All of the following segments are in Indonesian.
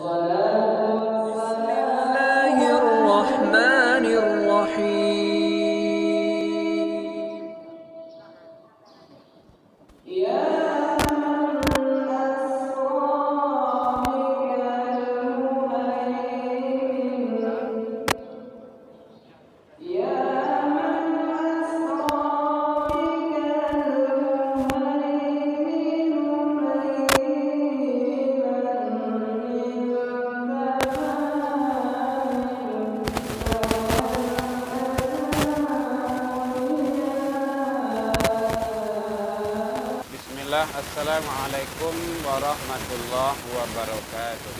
بسم الله الرحمن الرحيم Bismillah, Assalamualaikum warahmatullahi wabarakatuh.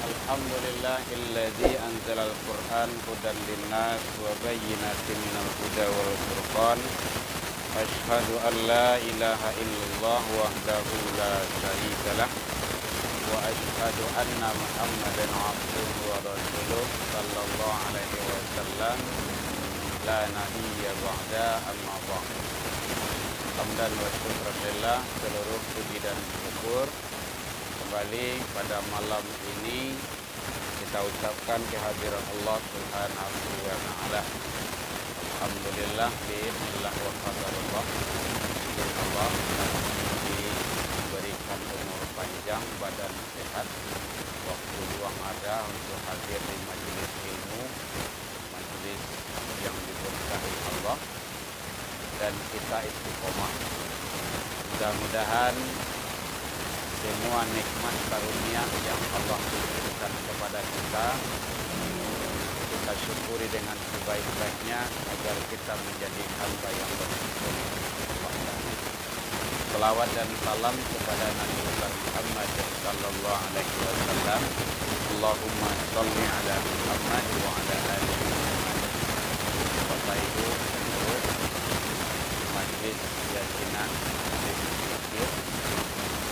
Alhamdulillahilladzi anzalal Qur'an hudan linnas wa bayyinatin minal huda wal furqan. Asyhadu an la ilaha illallah wahdahu la syarikalah wa asyhadu anna Muhammadan abduhu wa rasuluh sallallahu alaihi wasallam. La nabiyya ba'da amma ba'd. Hamdan wa syukrulillah, seluruh puji dan syukur kembali pada malam ini kita ucapkan kehadiran Allah Subhanahu wa ta'ala. Alhamdulillah, bismillah wa qadarullah. Allah diberikan umur panjang, badan sehat, waktu luang ada untuk hadir di majelis ilmu, majelis yang diberkahi Allah, dan kita istiqomah. Mudah-mudahan semua nikmat karunia yang Allah berikan kepada kita syukuri dengan sebaik-baiknya agar kita menjadi hamba yang bersyukur. Selawat dan salam kepada Nabi Muhammad sallallahu alaihi wasallam. Allahumma shalli ala Muhammad wa ala ali Muhammad. Bapak Ibu seluruh majelis keyakinan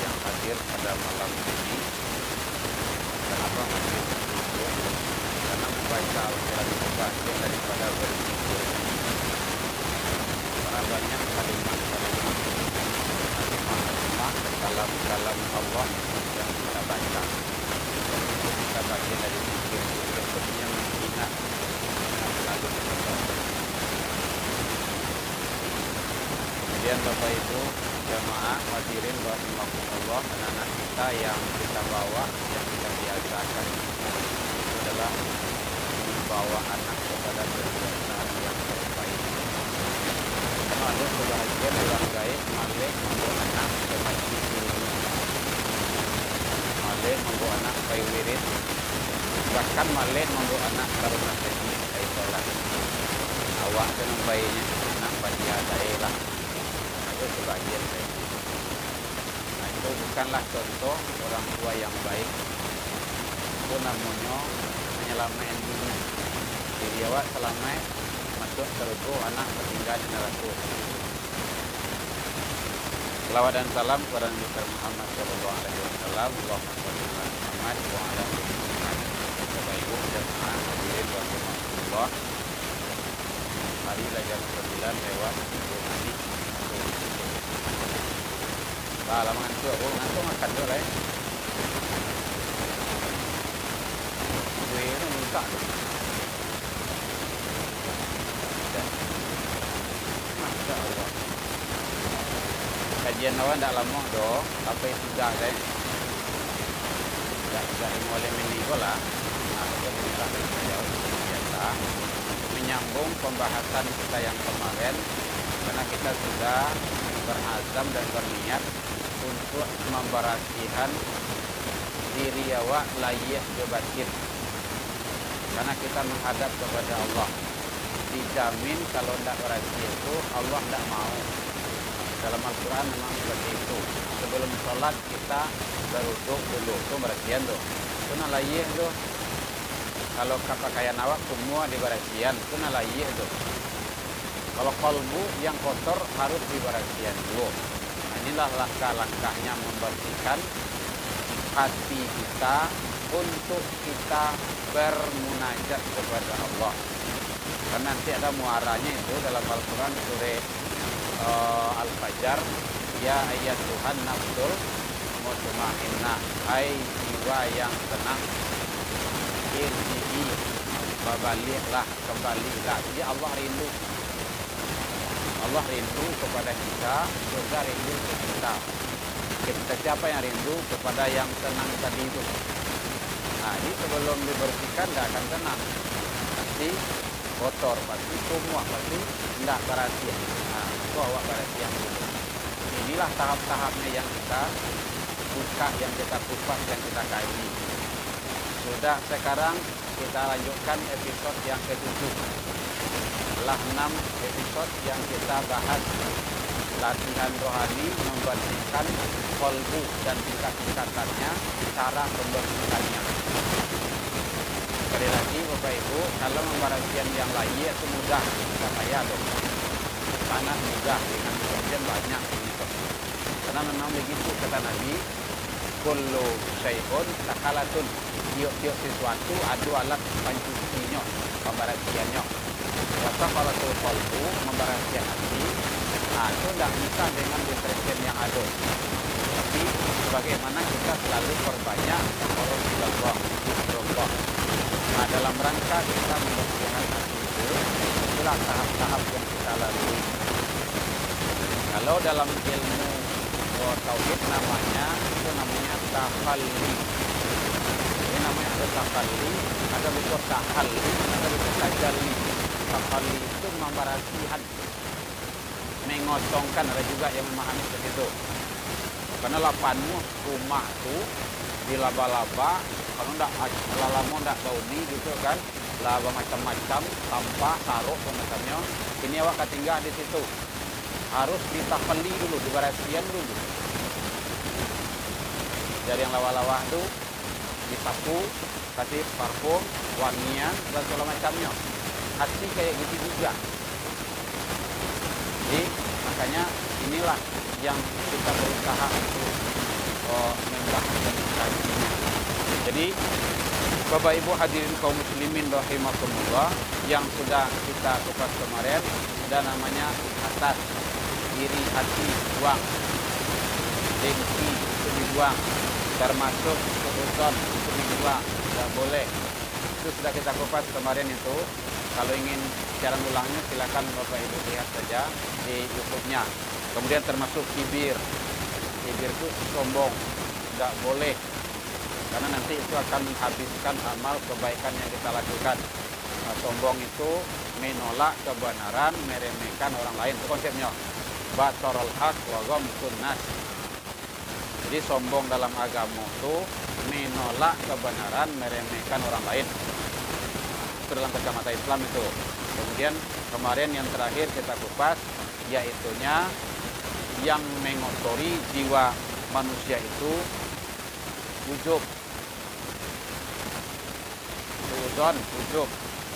yang hadir pada malam ini. Kenapa majelis itu? Karena membaca Al-Quran itu bagian daripada berzikir. Karena banyak kalimat-kalimat kalam Allah yang kita baca. Kita bagian dari zikir sepertinya menghina lalu kemudian Bapak Ibu jamaah hadirin rahimakumullah, anak-anak kita yang kita bawa, yang kita biasakan itu adalah membawa anak kepada kebiasaan yang terbaik. Malu kebahagiaan orang gaib, malih membawa anak ke masjid ilmu, malih membawa anak ke wirid, bahkan malih membawa anak ke rumah sakit kayak sholat. Awak dengan bayinya anak bahagia daerah itu sebagian baik. Nah, itu bukanlah contoh orang tua yang baik. Itu namanya menyelamatkan dunia. Diri awak selamat, masuk surga, anak tertinggal di neraka. Selawat dan salam kepada Nabi Muhammad sallallahu alaihi wasallam. Allahumma shalli ala Muhammad wa ala ali Muhammad. Bapak Ibu jemaah hadirin rahimakumullah. Hari jam 9 lewat 10 menit. Lama ngantuk aku, ngantuk makan dulu lah ya. Gue ini minta tu. Masya Allah. Kajian awak tak lama doh, sampai 3 saya. Tak boleh meninggal lah. Biasa menyambung pembahasan kita yang kemarin, karena kita sudah berazam dan berniat untuk memberasihan diri awak layih ke batin, karena kita menghadap kepada Allah. Dijamin kalau tidak bersih itu Allah tidak mau. Dalam Al-Quran memang seperti itu. Sebelum sholat kita berwuduk dulu, itu bersihan tuh. Itu layih tuh. Kalau pakaian awak semua dibersihan, itu layih tuh. Kalau kalbu yang kotor harus dibersihan dulu. Nah, inilah langkah-langkahnya membersihkan hati kita untuk kita bermunajat kepada Allah. Karena nanti ada muaranya itu dalam Al-Quran surah Al-Fajr Ya ayyatuhan nafsul mutmainnah, hai jiwa yang tenang, irji'i, baliklah, kembalilah. Jadi Allah rindu kepada kita, juga rindu ke kita. Kita siapa yang rindu kepada yang tenang tadi itu? Nah, ini sebelum dibersihkan tidak akan tenang, pasti kotor, pasti semua, pasti tidak berhasil. Nah, itu awak berhasil dulu. Inilah tahap-tahapnya yang kita buka, yang kita kupas, yang kita kaji. Sudah, sekarang kita lanjutkan episode yang ke-7. Setelah 6 episode yang kita bahas latihan rohani membersihkan kolbu dan tingkat-tingkatannya, cara membersihkannya. Sekali lagi Bapak Ibu, kalau membersihkan yang lain itu mudah, tidak payah dong. Sangat mudah dengan kemudian banyak gitu. Karena memang begitu kata Nabi, kullu syai'un takalatun. Tiap-tiap sesuatu ada alat pancucinya, pembersihannya. Wasa kalau kolbu membersihkan hati, itu tidak bisa dengan deterjen yang ada. Tapi bagaimana kita selalu perbanyak Rasulullah. Nah, dalam rangka kita membersihkan hati itu, itulah tahap-tahap yang kita lalui. Kalau dalam ilmu tauhid namanya tahalli. Ini namanya ada tahalli, ada buku tahalli, ada buku tajalli. Tahalli itu membersihan, mengosongkan, ada juga yang memahami seperti itu. Karena lapanmu rumah itu dilaba-laba, kalau tidak lama tidak bauni gitu kan, laba macam-macam, sampah, saruk semacamnya. Ini awak tinggal di situ. Harus ditapeli dulu, dibersihan dulu. Dari yang lawa-lawa itu disapu, kasih parfum, wangian dan segala macamnya. Hati kayak gitu juga. Jadi makanya inilah yang kita berusaha untuk membahas dan mengkajinya. Jadi Bapak Ibu hadirin kaum muslimin rahimakumullah, yang sudah kita kupas kemarin ada namanya atas, diri, hati, buang, dengki itu dibuang, termasuk kehutan itu dibuang, tidak boleh. Itu sudah kita kupas kemarin itu. Kalau ingin siaran ulangnya silakan Bapak Ibu lihat saja di YouTube-nya. Kemudian termasuk kibir. Kibir itu sombong, tidak boleh. Karena nanti itu akan menghabiskan amal kebaikan yang kita lakukan. Nah, sombong itu menolak kebenaran, meremehkan orang lain. Itu konsepnya. Batarul haq wa ghamtun nas. Jadi sombong dalam agama itu menolak kebenaran, meremehkan orang lain. Itu dalam kacamata Islam itu. Kemudian kemarin yang terakhir kita kupas, yaitunya yang mengotori jiwa manusia itu ujub. Suudzon, ujub.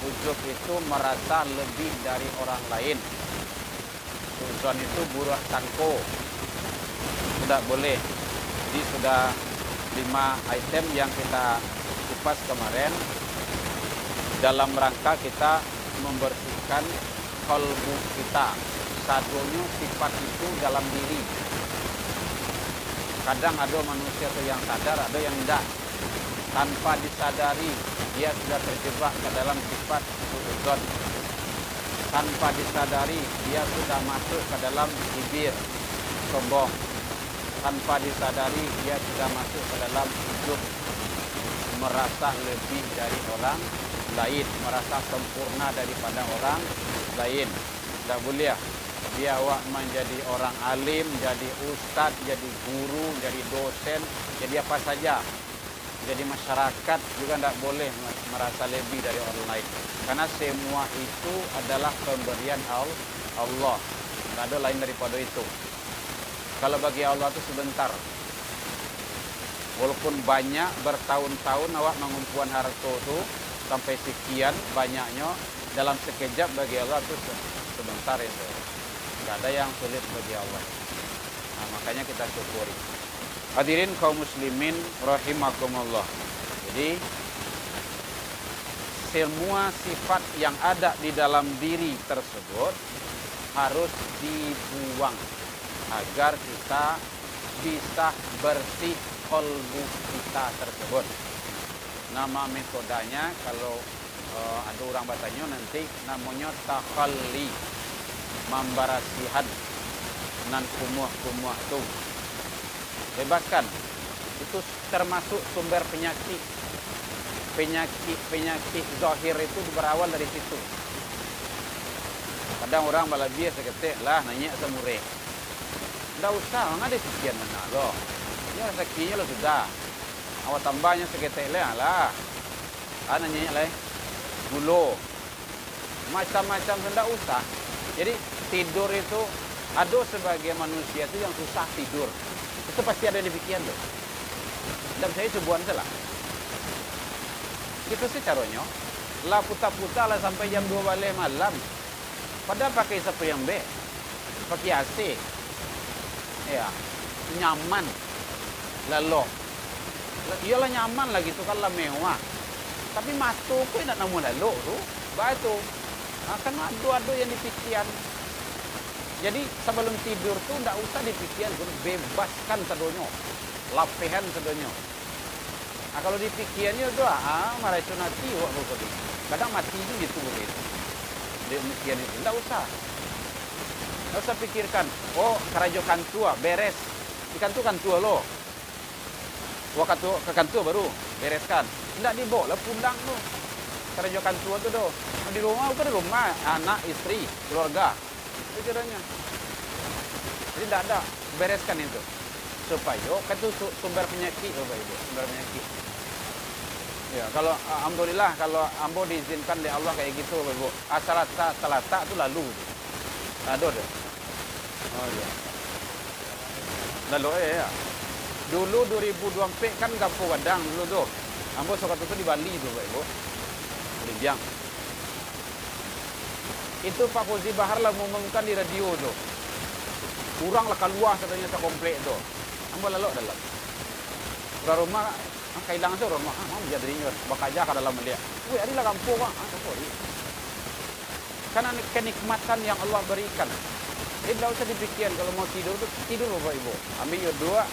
Ujub itu merasa lebih dari orang lain. Suudzon itu buruk sangko. Tidak boleh. Jadi sudah 5 item yang kita kupas kemarin dalam rangka kita membersihkan kalbu kita. Satunya sifat itu dalam diri. Kadang ada manusia yang sadar, ada yang tidak. Tanpa disadari dia sudah terjebak ke dalam sifat suudzon. Tanpa disadari dia sudah masuk ke dalam kibir, sombong. Tanpa disadari dia sudah masuk ke dalam ujub, merasa lebih dari orang lain, merasa sempurna daripada orang lain. Tidak boleh. Dia awak menjadi orang alim, jadi ustadz, jadi guru, jadi dosen, jadi apa saja. Jadi masyarakat juga tidak boleh merasa lebih dari orang lain. Karena semua itu adalah pemberian Allah. Tidak ada lain daripada itu. Kalau bagi Allah itu sebentar. Walaupun banyak, bertahun-tahun awak mengumpulkan harta itu, sampai sekian banyaknya, dalam sekejap bagi Allah itu sebentar itu. Tidak ada yang sulit bagi Allah. Nah, makanya kita syukuri. Hadirin kaum muslimin rahimakumullah. Jadi semua sifat yang ada di dalam diri tersebut harus dibuang. agar kita bisa bersih kolbu kita tersebut. Nama metodenya kalau ada orang bertanya nanti namanya takhalli, memberasihan nan kumuh-kumuh tu. Bebaskan. Itu termasuk sumber penyakit. Penyakit zahir itu berawal dari situ. Kadang orang balabia seketik lah nanya semure. Nggak usah, nggak ada sekian mana loh. Ya rezekinya lo sudah. Awak tambahnya seketik lah. Nanya lah. Gulu. Macam-macam tidak usah. Jadi tidur itu ada sebagai manusia itu yang susah tidur. Itu pasti ada demikian loh. Dan saya sebuah salah. Itu sih caranya. Lah putar-putar lah sampai jam 2 balik malam. Padahal pakai sapu yang B. Pakai AC. Ya. Nyaman. Lalu. Iyalah nyaman lah gitu kan lah mewah. Tapi matu kok nak namun lalu tu. Batu. Kan adu-adu yang dipikiran. Jadi sebelum tidur tu ndak usah dipikiran, bebaskan sedonyo. Lapehan sedonyo. Nah, kalau dipikirannya tu marah itu nanti waktu tadi. Kadang mati juga gitu begitu. Demikian itu ndak usah. Ndak usah pikirkan, oh karajo kantua beres. Di kantua lo. Wah ke kantua baru bereskan. Ndak dibawa lah pundang tu. Karajo kantua tu do. Di rumah bukan di rumah, anak, istri, keluarga. Itu caranya. Jadi tidak ada, bereskan itu. Supaya kan itu sumber penyakit, Bapak Ibu, sumber penyakit. Ya, kalau alhamdulillah kalau ambo diizinkan oleh Allah kayak gitu, Bapak Ibu. Salata itu lalu. Ada deh. Oh iya. Lalu ya. Dulu 2024 kan Gapo Gadang dulu tuh. Ambo suka itu di Bali tuh, Bapak Ibu. Di Biang. Itu Pak Fauzi Bahar lah mengumumkan di radio tuh. Kurang lah keluar katanya sekomplek tuh. Ambo lalu dalam. Rumah kailangan tuh rumah. Mau jadi ingat bakaja ke dalam dia. Wih, ada lah kampung Pak. Karena kenikmatan yang Allah berikan. Jadi tidak usah dipikirkan kalau mau tidur tuh tidur Bapak Ibu. Ambil yuk dua,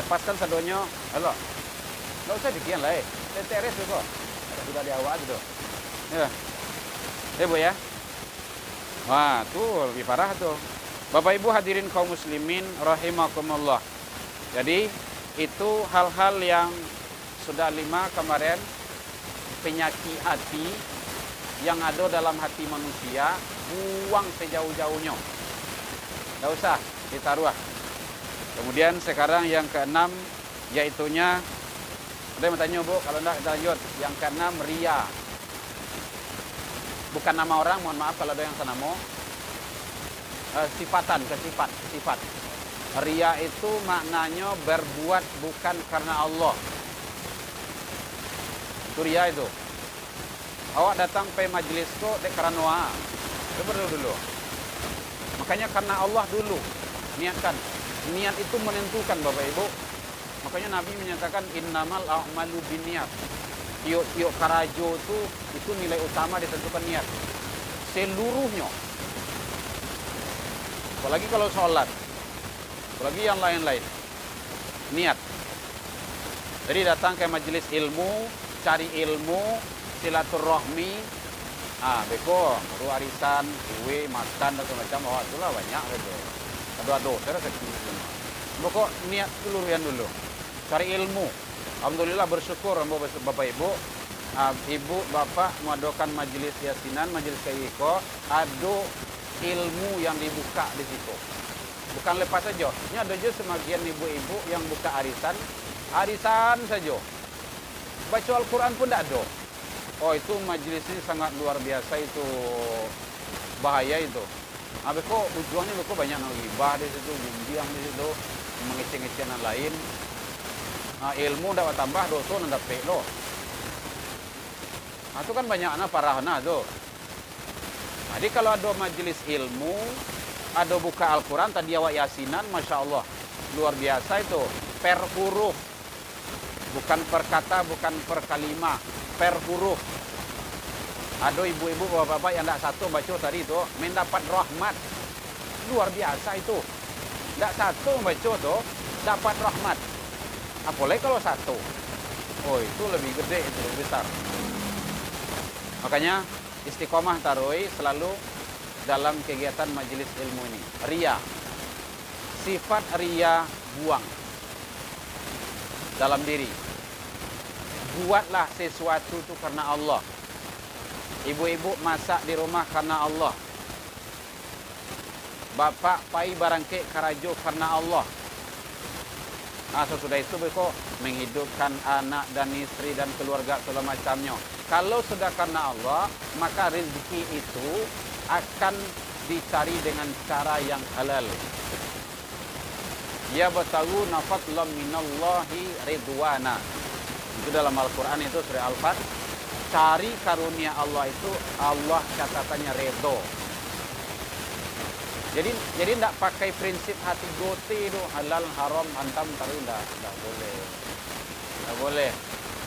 lepaskan sadonyo. Halo. Tidak usah dipikirkan lah. Teres tuh kok. Sudah di awal tuh. Ya. Bu ya. Wah, tuh lebih parah tuh. Bapak Ibu hadirin kaum muslimin rahimakumullah. Jadi itu hal-hal yang sudah 5 kemarin, penyakit hati yang ada dalam hati manusia, buang sejauh-jauhnya. Tidak usah ditaruh. Kemudian sekarang yang ke-6 yaitunya, ada yang bertanya Bu, kalau tidak kita lanjut. Yang ke-6 ria. Bukan nama orang, mohon maaf kalau ada yang senamo. Sifat. Ria itu maknanya berbuat bukan karena Allah. Itu ria itu. Awak datang ke majelis kok dek karena coba dulu. Makanya karena Allah dulu niatkan. Niat itu menentukan Bapak Ibu. Makanya Nabi menyatakan innamal a'malu binniyat. Tiok karajo itu nilai utama ditentukan niat. Seluruhnya. Apalagi kalau sholat. Apalagi yang lain-lain. Niat. Jadi datang ke majelis ilmu, cari ilmu, silaturahmi. Beko, baru arisan, kue, makan, dan macam itulah banyak gitu. Aduh, saya rasa gitu. Pokok niat dulu. Cari ilmu. Alhamdulillah bersyukur Bapak Ibu. Ibu, Bapak mengadakan majelis yasinan, majelis kaiko, ada ilmu yang dibuka di situ. Bukan lepas saja. Ini ada juga sebagian ibu-ibu yang buka arisan saja. Baca Al-Quran pun tidak ada. Oh, itu majelis ini sangat luar biasa, itu bahaya itu. Habis kok ujungnya kok banyak ghibah di situ, bimbang di situ, mengecek-ngecek yang lain. Ilmu dapat tambah, dosa nanti pek lo. Itu kan banyak anak parahna tuh. Jadi kalau ada majelis ilmu, ada buka Al-Quran, tadi awak yasinan, Masya Allah. Luar biasa itu. Per huruf. Bukan per kata, bukan per kalimah. Per huruf. Ada ibu-ibu, bapak-bapak yang tidak satu baca tadi itu, mendapat rahmat. Luar biasa itu. Ndak satu membaca tuh dapat rahmat. Apalagi kalau satu. Oh, itu lebih gede, itu lebih besar. Makanya istiqomah taroi selalu dalam kegiatan majelis ilmu ini. Ria. Sifat ria buang dalam diri. Buatlah sesuatu itu karena Allah. Ibu-ibu masak di rumah karena Allah. Bapak pai barangke karajo karena Allah. Sesudah itu beko menghidupkan anak dan istri dan keluarga segala macamnya. Kalau sudah karena Allah, maka rezeki itu akan dicari dengan cara yang halal. Ya batagu nafadlam minallahi ridwana. Itu dalam Al-Quran itu surah Al-Fat. Cari karunia Allah itu Allah catatannya redho. Jadi tidak pakai prinsip hati gote itu halal haram antam taruh tidak boleh. Tidak boleh.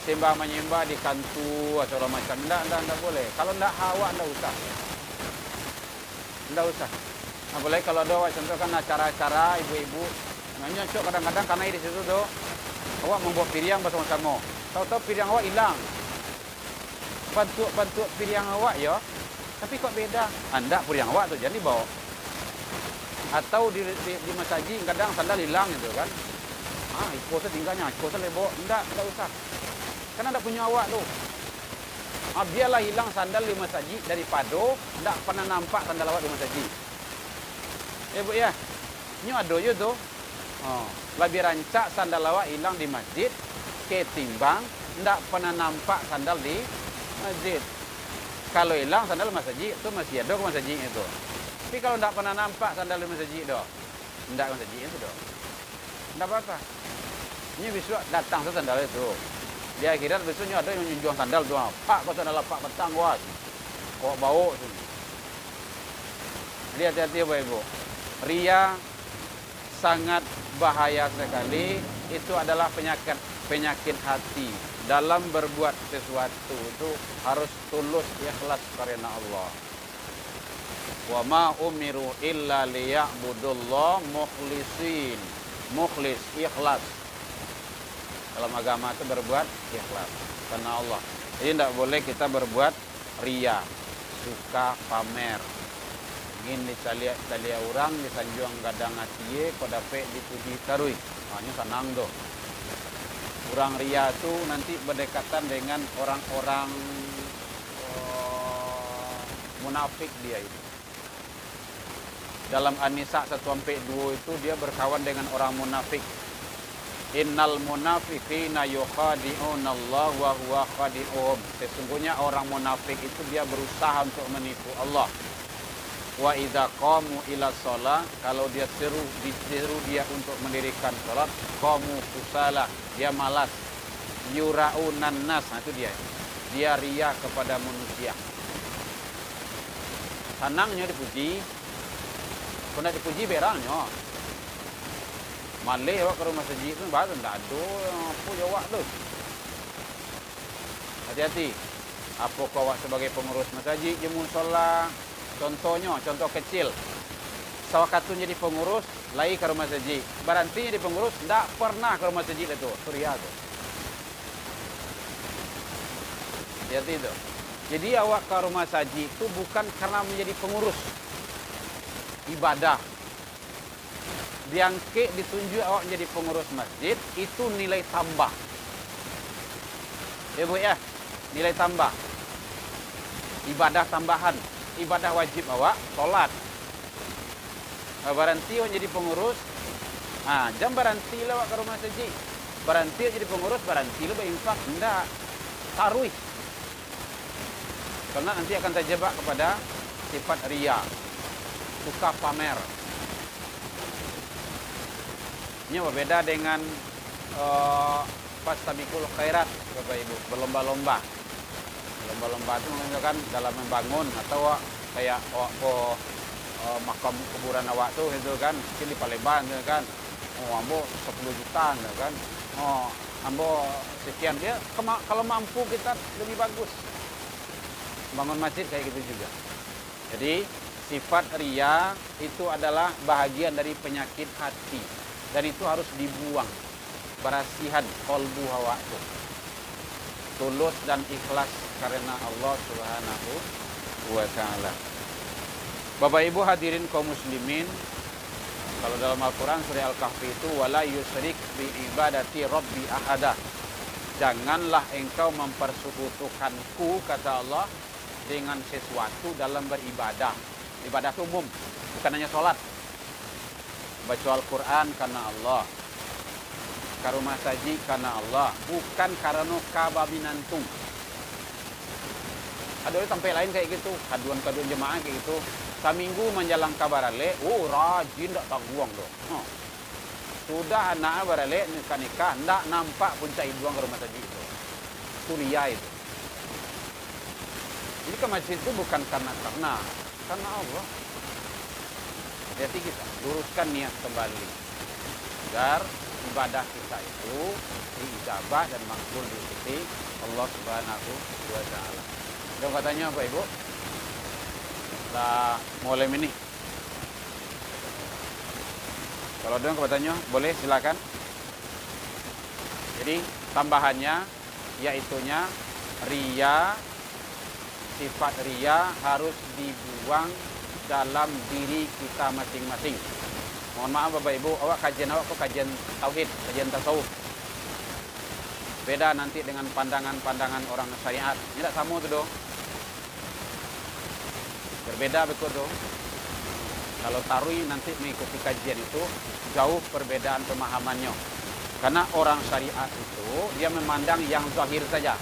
Sembah menyembah di kantu atau macam tidak boleh. Kalau tidak hawa tidak usah. Tidak usah. Apalagi kalau ada contoh kan acara-acara ibu-ibu nanya cok kadang-kadang karena di situ tuh awak membawa piring bersama-sama. Tahu-tahu piring awak hilang. Bantu piring awak ya. Tapi kok beda? Anda piring awak tuh jadi bawa. Atau di masaji kadang sandal hilang gitu kan. Ikut tinggalnya, ikut lebo. Tidak usah. Karena ada punya awak tuh. Biarlah hilang sandal di masaji daripada tidak pernah nampak sandal awak di masaji. Bu ya. Ini ada je tuh. Lebih rancak sandal awak hilang di masjid ketimbang tidak pernah nampak sandal di masjid. Kalau hilang sandal masaji itu masih ada ke masaji itu. Tapi kalau tidak pernah nampak sandal di masjid doh, tidak masjid itu doh, tidak apa-apa. Ini besok datang sandal itu. Di akhirat besoknya ada yang menjual sandal tuh. Pak, kau sandal pak petang was. Kok bau tu. Jadi hati-hati Bapak Ibu. Ria sangat bahaya sekali. Itu adalah penyakit hati. Dalam berbuat sesuatu itu harus tulus ikhlas karena Allah. Wa ma umiru illa liya'budullah mukhlisin. Mukhlis, ikhlas. Dalam agama itu berbuat ikhlas karena Allah. Jadi tidak boleh kita berbuat ria, suka pamer. Ingin dicalia orang, disanjung gadang atie, kau dapat dipuji tarui. Hanya senang doh. Orang ria itu nanti berdekatan dengan orang-orang munafik dia itu. Dalam An-Nisa 1-2 itu dia berkawan dengan orang munafik. Innal munafiqina yukhadi'una Allah wa huwa khadi'uhum. Sesungguhnya orang munafik itu dia berusaha untuk menipu Allah. Wa idza qamu ila shalah, kalau dia disuruh dia untuk mendirikan salat, qamu kusala, dia malas. Yura'unan nas, itu dia. Dia ria kepada manusia. Senangnya dipuji. Kena dipuji berangnya. Malih awak ke rumah masjid tu baru tak ada apa jawab tu. Hati-hati. Apa kau awak sebagai pengurus masjid je musola? Contohnya, contoh kecil. Sewaktu jadi pengurus, lagi ke rumah masjid. Berhenti jadi pengurus, tak pernah ke rumah masjid itu. Surya tu. Hati-hati tu. Jadi awak ke rumah masjid itu bukan karena menjadi pengurus. Ibadah. Diangkat ditunjuk awak menjadi pengurus masjid, itu nilai tambah. Ya Bu ya, nilai tambah. Ibadah tambahan, ibadah wajib awak, solat. Berhenti menjadi pengurus, jam berhenti lah awak ke rumah masjid. Berhenti jadi pengurus, berhenti lah berinfak, enggak. Taruih. Karena nanti akan terjebak kepada sifat ria. Suka pamer. Ini berbeda dengan fastabiqul khairat, Bapak Ibu, berlomba-lomba. Lomba-lomba itu menunjukkan dalam membangun atau kayak makam kuburan awak tuh itu kan, kecil di Palembang itu kan. Ambo 10 juta gitu kan. Ambo sekian dia. Kalau mampu kita lebih bagus. Bangun masjid kayak gitu juga. Jadi Sifat riya itu adalah bahagian dari penyakit hati. Dan itu harus dibuang. Berasihan kolbu hawa itu. Tulus dan ikhlas karena Allah Subhanahu wa ta'ala. Bapak Ibu hadirin kaum muslimin, kalau dalam Al-Quran surah Al-Kahfi itu wala yusyrik bi ibadati rabbi ahada. Janganlah engkau mempersekutukanku, kata Allah, dengan sesuatu dalam beribadah. Ibadah itu umum, bukan hanya sholat. Baca Al-Quran karena Allah, karumah saji karena Allah, bukan karena kababinantung. Ada orang sampai lain kayak gitu, kaduan-kaduan jemaah kayak gitu. Saminggu menjalang kabarale, rajin tak tangguang doh. Sudah anak barale nikah, ndak nampak puncak iduang ke rumah saji itu. Kuliah itu. Jadi ke masjid itu bukan karena Allah. Jadi kita luruskan niat kembali agar ibadah kita itu diijabah dan makbul di sisi Allah Subhanahu wa ta'ala. Dan katanya apa Ibu? Lah mulai ini. Kalau ada yang katanya boleh silakan. Jadi tambahannya yaitunya riya, sifat riya harus dibuang dalam diri kita masing-masing. Mohon maaf Bapak Ibu, kajian awak kok kajian tauhid, kajian tasawuf. Beda nanti dengan pandangan-pandangan orang syariat. Ini tak sama tu doh. Berbeda betul doh. Kalau tarui nanti mengikuti kajian itu jauh perbedaan pemahamannya. Karena orang syariat itu dia memandang yang zahir saja.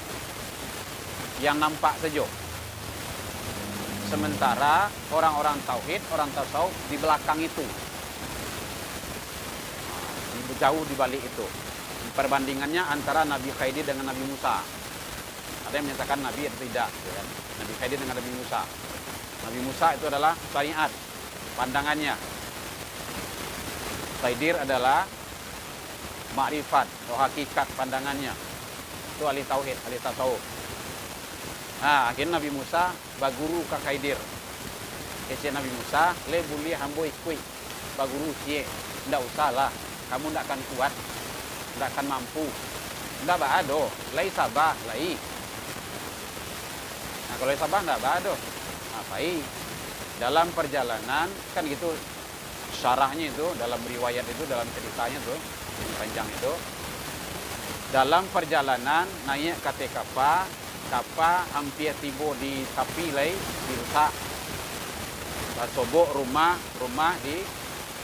Yang nampak saja. Sementara orang-orang tauhid, orang tasawuf di belakang itu. Jauh di balik itu. Perbandingannya antara Nabi Khidir dengan Nabi Musa. Ada yang menyatakan Nabi atau tidak. Ya. Nabi Khidir dengan Nabi Musa. Nabi Musa itu adalah syariat. Pandangannya. Khidir adalah makrifat atau hakikat pandangannya. Itu ahli tauhid, ahli tasawuf. Nah, akhirnya Nabi Musa baguru ke Khidir. Kece Nabi Musa, le buli hambo ikui. Baguru cie, ndak usah lah. Kamu ndak akan kuat, ndak akan mampu. Ndak baado, lai sabah, lai. Nah, kalau lai sabah ndak baado. Ngapai? Dalam perjalanan kan gitu syarahnya itu dalam riwayat itu dalam ceritanya tuh ini panjang itu. Dalam perjalanan naik ke kapal hampir tiba di tepi lai dirusak. Sobok rumah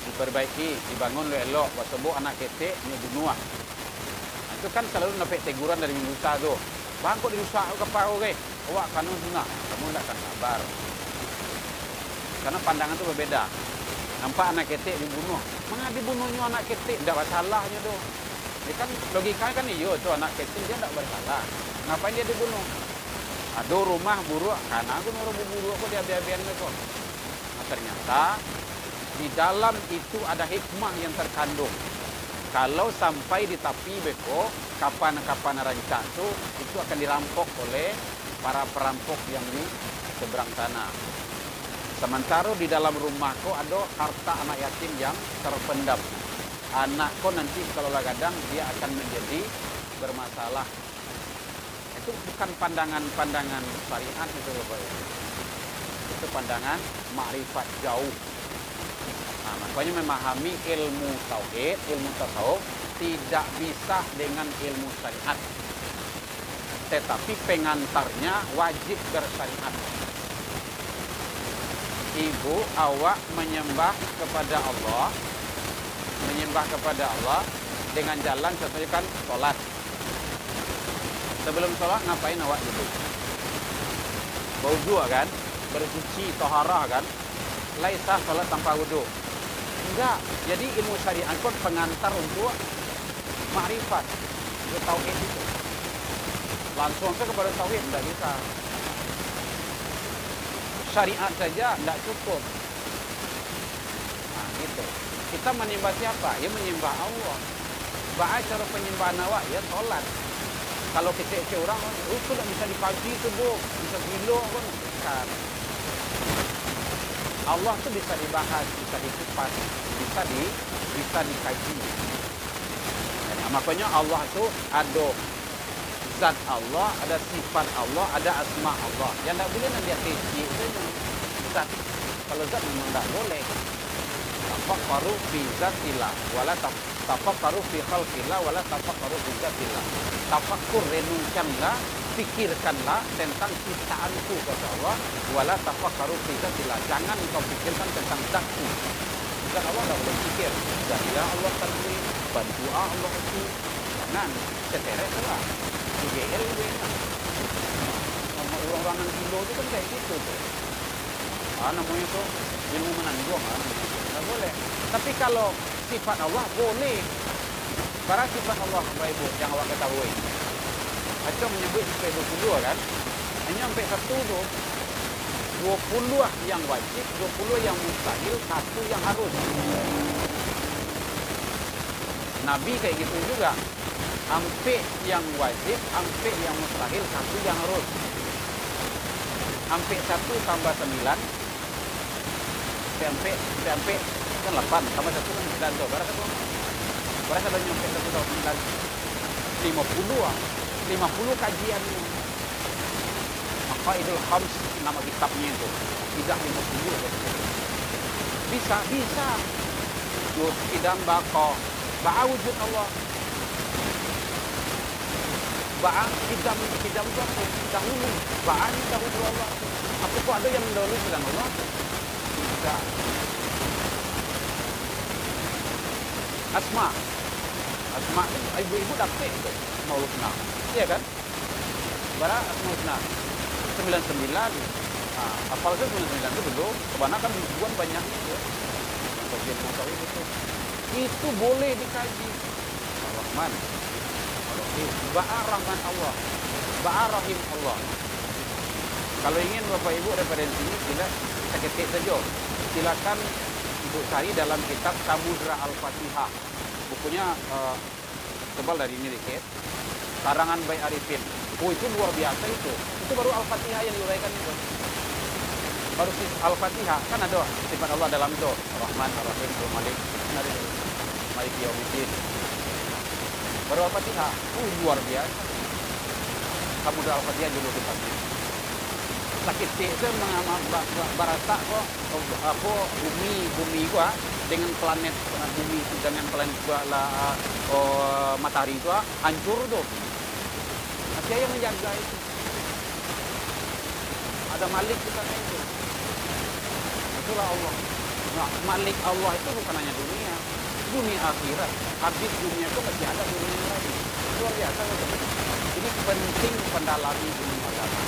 diperbaiki, dibangun elok, sobok anak ketek ni bunuh. Nah, itu kan selalu dapat teguran dari Musa tu. Bang kok dirusak kapal ke? Awak kanun sunah, kamu ndak akan sabar. Karena pandangan itu berbeda. Nampak anak ketek dibunuh. Mana dibunuhnya anak ketek? Tidak masalahnya tu. Dia kan logikanya kan iyo tu anak ketek dia tidak bersalah. Ngapain dia dibunuh? Ada rumah buruk. Karena aku nurut buruk aku dia biar-biar mereka. Nah, ternyata di dalam itu ada hikmah yang terkandung. Kalau sampai di tepi beko, kapan rancak itu akan dirampok oleh para perampok yang di seberang sana. Sementara di dalam rumahku ada harta anak yatim yang terpendam. Anakku nanti kalau kadang dia akan menjadi bermasalah. Itu bukan pandangan syariat itu Bapak Ibu. Itu pandangan makrifat jauh. Nah, makanya memahami ilmu tauhid, ilmu tasawuf tidak bisa dengan ilmu syariat. Tetapi pengantarnya wajib bersyariat. Ibu, awak menyembah kepada Allah dengan jalan contohnya kan sholat. Sebelum sholat ngapain awak duduk? Berwudu kan? Bersuci, toharah kan? Laisa sholat tanpa wudu. Enggak. Jadi ilmu syariat itu pengantar untuk makrifat, untuk tauhid itu. Langsung kepada tauhid tidak bisa. Syariat saja tidak cukup. Nah, gitu. Kita menyembah siapa? Ya menyembah Allah. Baik cara penyembahan awak ya sholat. Kalau kecil-kecil orang, itu tidak bisa dikaji itu bu, bisa gila kan? Bukan. Allah tuh bisa dibahas, bisa dikupas, bisa dikaji. Nah, makanya Allah tuh ada zat Allah, ada sifat Allah, ada asma Allah. Yang tidak boleh nanti kecil itu zat. Kalau zat memang tidak boleh. Tafakkaru fi zatillah wala tafakkaru fi khalqillah wala tafakkaru fi zatillah. Tafakkur, renungkanlah, pikirkanlah tentang ciptaanku kata Allah, wala tafakkaru fi zatillah. Jangan kau pikirkan tentang zatku. Zat Allah tidak boleh pikir. Jadilah Allah tadi, bantu Allah itu. Jangan seteres lah. UGL sama orang-orang gilo itu kan kayak gitu tuh. Namanya tuh ilmu menanggung nggak boleh. Tapi kalau sifat Allah boleh. Para sifat Allah Bapak Ibu yang awak ketahui. Acung menyebut sampai 20 kan? Hanya sampai 1 tuh 20 yang wajib, 20 yang mustahil, 1 yang harus. Nabi kayak gitu juga. Ampe yang wajib, ampe yang mustahil, 1 yang harus. Ampe 1 tambah 9, sampai kan 8 tambah 1 kan 9 tuh. Berapa ada nyampe 1 tahun 9? 50 kajiannya. Maka Idul Khams nama kitabnya itu. Tidak 50 Bisa. Yus idam bako. Ba'a wujud Allah. Ba'a idam itu apa? Dahulu. Ba'a ini dahulu Allah. Apa kok ada yang mendahului sedang Allah? Tidak. Asma itu ibu-ibu dapat itu Asmaul Husna. Iya kan? Bara Asmaul Husna 99. Hafal itu 99 itu dulu. Kebanyakan ribuan banyaknya itu. Itu boleh dikaji. Ar-Rahman, Ar-Rahim, Ba'a Rahman Allah, Ba'a Rahim Allah. Kalau ingin Bapak Ibu referensinya tidak seketik saja. Silakan Ibu cari dalam kitab Samudra Al-Fatihah. Bukunya tebal dari ini dikit. Karangan Bayi Arifin. Itu luar biasa itu. Itu baru Al-Fatihah yang diuraikan itu. Baru Al-Fatihah kan ada sifat Allah dalam itu. Ar-Rahman, Ar-Rahim, Al-Malik, Malik Yaumiddin. Baru Al-Fatihah. Luar biasa. Samudra Al-Fatihah dulu kitabnya. Sakit itu barata kok apa bumi gua dengan planet bumi dengan planet gua matahari itu hancur tuh. Masih yang menjaga itu. Ada Malik kita itu. Itulah Allah. Nah, Malik Allah itu bukan hanya dunia akhirat. Habis dunia itu masih ada dunia yang lain. Luar biasa betul. Ini penting pendalami dunia agama.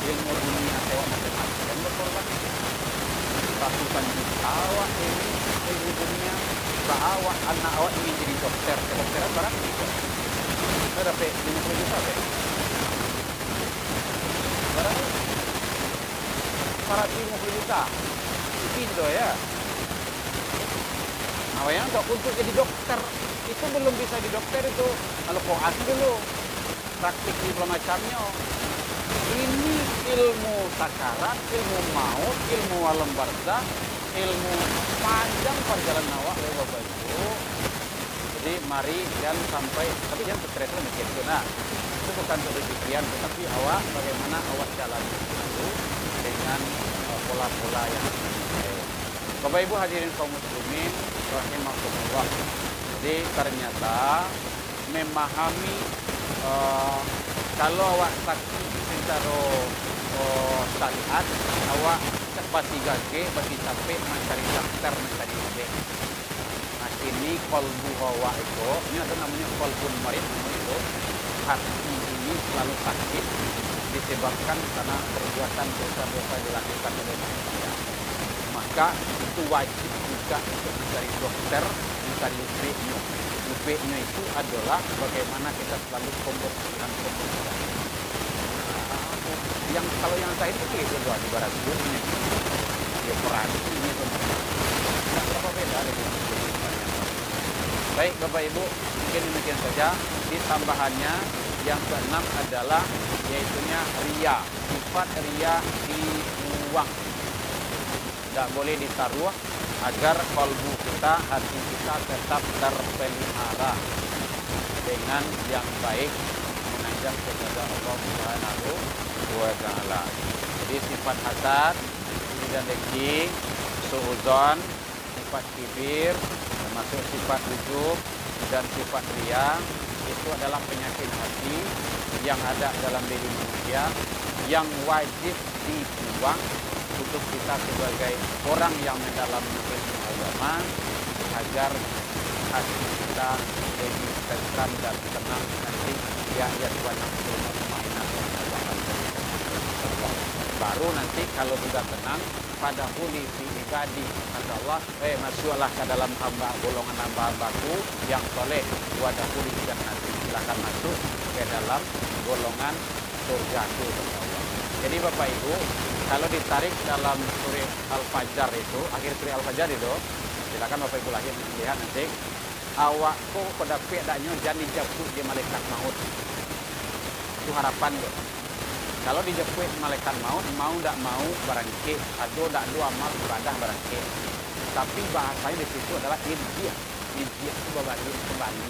Ilmu dunia lewat matematika dan berkorban ratusan juta awak ini ilmu dunia awak anak awak ingin jadi dokter kedokteran barang itu berapa 50 juta barang 450 juta itu ya. Nah yang untuk jadi dokter itu belum bisa di dokter itu kalau koas dulu praktik segala macamnya. Ini ilmu sakarat, ilmu maut, ilmu alam barzakh, ilmu panjang perjalanan awak oleh Bapak Ibu. Jadi mari jangan sampai, tapi jangan stres lah mikir itu. Nah, itu bukan untuk demikian, tetapi awak bagaimana awak jalan itu dengan pola-pola yang Bapak Ibu hadirin kaum muslimin rahimakumullah. Jadi ternyata memahami kalau awak sakit secara syariat awak pasti gage, pasti capek mencari dokter, mencari obat. Nah ini kolbu awak itu, ini ada namanya kolbun marid itu. Hati ini selalu sakit disebabkan karena perbuatan dosa-dosa dilakukan oleh manusia. Maka itu wajib juga untuk mencari dokter, mencari UB-nya. UB-nya itu adalah bagaimana kita selalu pembersihan. Yang kalau yang saya itu dua di barat dunia ya operasi ini tidak berapa beda dengan baik Bapak Ibu mungkin demikian saja. Di tambahannya yang keenam adalah yaitunya ria, sifat ria di uang tidak boleh ditaruh agar kalbu kita, hati kita tetap terpelihara dengan yang baik munajat kepada Allah Subhanahu wa taala. Jadi sifat hasad, iri dan dengki, suudzon, sifat kibir, termasuk sifat ujub dan sifat riya, itu adalah penyakit hati yang ada dalam diri manusia yang wajib dibuang untuk kita sebagai orang yang mendalami ilmu agama agar hati kita lebih tentram dan tenang nanti ya tuan baru nanti kalau sudah tenang pada huli fi ibadi kata Allah masuklah ke dalam hamba golongan hamba-hambaku yang soleh wadahuli jannati, silakan masuk ke dalam golongan surgaku kata Allah. Jadi Bapak Ibu, kalau ditarik dalam surah Al-Fajr itu, akhir surah Al-Fajr itu, silakan Bapak Ibu lahir lihat nanti, awakku pada pedaknya jangan dijemput di malaikat maut. Itu harapan tuh. Kalau dijemput malaikat maut, mau tidak mau barangkali, atau tidak lu amal ibadah barangkali. Tapi bahasanya di situ adalah irji itu kembali.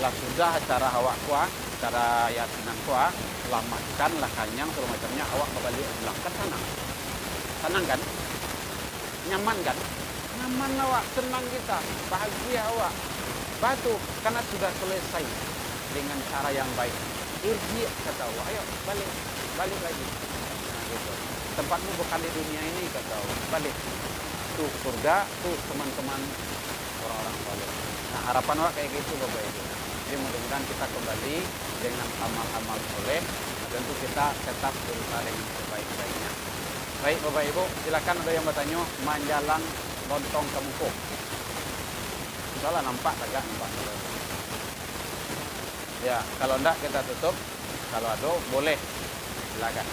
Lah sudah cara awak kuah, cara yasinan kuah, selamatkanlah kanyang segala macamnya, awak kembali pulang kan senang kan, nyaman kan, nyaman awak, senang kita, bahagia awak, batu karena sudah selesai dengan cara yang baik. Irji kata Allah, ayo balik lagi. Nah, gitu. Tempatmu bukan di dunia ini kata Allah, balik. Tuh surga, tuh teman-teman orang-orang saleh. Nah harapan awak kayak gitu Bapak Ibu. Jadi mudah-mudahan kita kembali dengan amal-amal soleh. Tentu kita tetap berusaha dengan sebaik-baiknya. Baik Bapak Ibu, silakan ada yang bertanya Manjalang Lontong Kemukuk. Insyaallah nampak agak nampak. Ya, kalau enggak kita tutup. Kalau ada boleh. Silakan.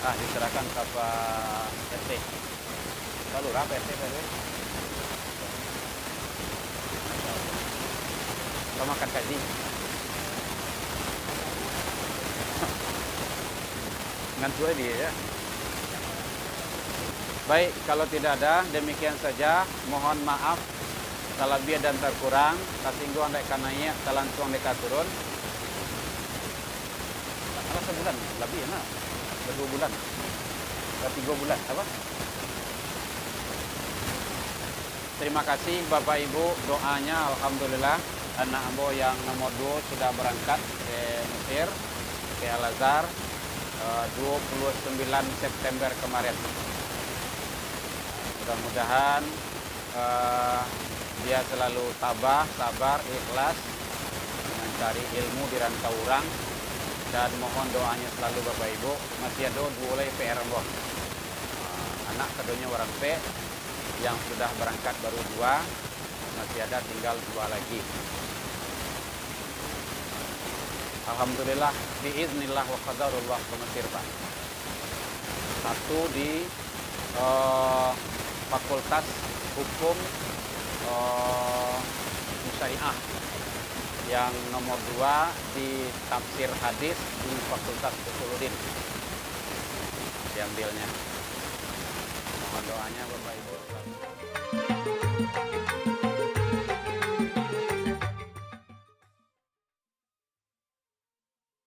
Diserahkan ke Pak RT. Lalu berapa RT tadi? Kita makan kaji. Ngantuk dia ya. Baik, kalau tidak ada, demikian saja. Mohon maaf kalau lebih dan terkurang. Kasingguan dek kananya, talantuang dek turun. Apa sebulan? Lebih ya, 2 bulan. 3 bulan, apa? Terima kasih Bapak Ibu, doanya alhamdulillah anak ambo yang nomor 2 sudah berangkat ke Mesir, ke Al-Azhar 29 September kemarin. Mudah-mudahan dia selalu tabah, sabar, ikhlas mencari ilmu di rantau orang, dan mohon doanya selalu Bapak Ibu. Masih ada 2 lagi PR ambo. Anak keduanya orang P yang sudah berangkat baru 2, masih ada tinggal 2 lagi. Alhamdulillah biiznillah wa qadarullah ke Mesir Pak. Satu di Fakultas Hukum Syariah, yang nomor 2 di Tafsir Hadis di Fakultas Usuluddin diambilnya. Mohon doanya Bapak Ibu.